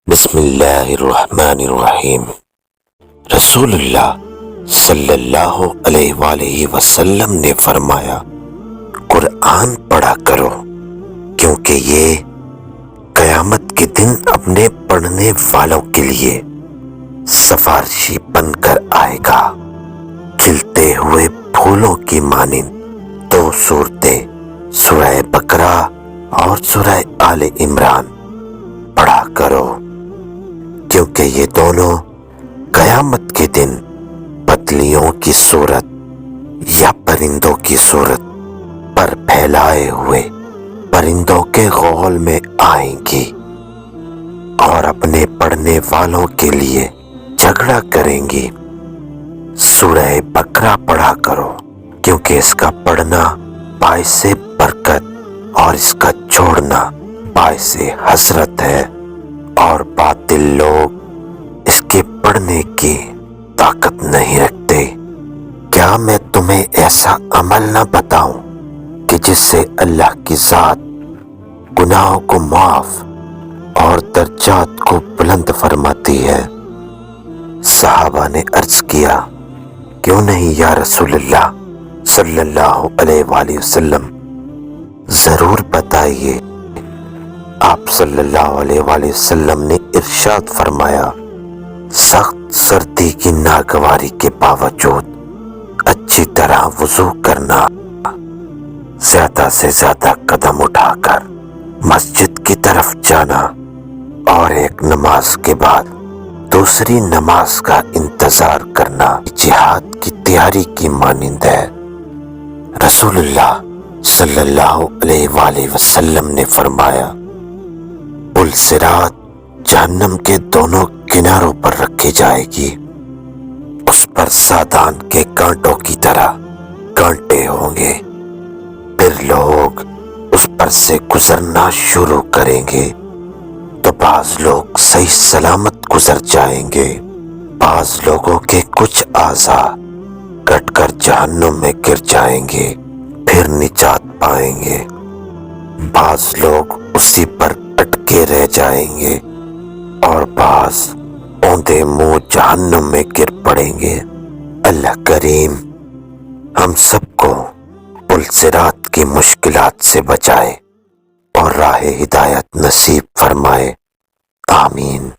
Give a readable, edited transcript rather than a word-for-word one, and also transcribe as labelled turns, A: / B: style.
A: بسم اللہ الرحمن الرحیم۔ رسول اللہ صلی اللہ علیہ وآلہ وسلم نے فرمایا، قرآن پڑھا کرو کیونکہ یہ قیامت کے دن اپنے پڑھنے والوں کے لیے سفارشی بن کر آئے گا۔ کھلتے ہوئے پھولوں کی مانند دو صورتیں سورہ بقرہ اور سورہ آل عمران پڑھا کرو کیونکہ یہ دونوں قیامت کے دن پتلیوں کی صورت یا پرندوں کی صورت پر پھیلائے ہوئے پرندوں کے غول میں آئیں گی اور اپنے پڑھنے والوں کے لیے جھگڑا کریں گی۔ سورہ بقرہ پڑھا کرو کیونکہ اس کا پڑھنا باعث برکت اور اس کا چھوڑنا باعث حسرت ہے، اور باطل لوگ اس کے پڑھنے کی طاقت نہیں رکھتے۔ کیا میں تمہیں ایسا عمل نہ بتاؤں کہ جس سے اللہ کی ذات گناہوں کو معاف اور درجات کو بلند فرماتی ہے؟ صحابہ نے عرض کیا، کیوں نہیں یا رسول اللہ صلی اللہ علیہ وآلہ وسلم، ضرور بتائیے۔ آپ صلی اللہ علیہ وآلہ وسلم نے ارشاد فرمایا، سخت سردی کی ناگواری کے باوجود اچھی طرح وضو کرنا، زیادہ سے زیادہ قدم اٹھا کر مسجد کی طرف جانا اور ایک نماز کے بعد دوسری نماز کا انتظار کرنا جہاد کی تیاری کی مانند ہے۔ رسول اللہ صلی اللہ علیہ وآلہ وسلم نے فرمایا، پل صراط جہنم کے دونوں کناروں پر رکھی جائے گی، اس پر سادان کے کانٹوں کی طرح کانٹے ہوں گے، پھر لوگ اس پر سے گزرنا شروع کریں گے تو بعض لوگ صحیح سلامت گزر جائیں گے، بعض لوگوں کے کچھ اعضاء کٹ کر جہنم میں گر جائیں گے، پھر نجات پائیں گے، بعض لوگ اسی پر اٹکے رہ جائیں گے اور بعض اوندے منہ جہنم میں گر پڑیں گے۔ اللہ کریم ہم سب کو پل صراط کی مشکلات سے بچائے اور راہ ہدایت نصیب فرمائے، آمین۔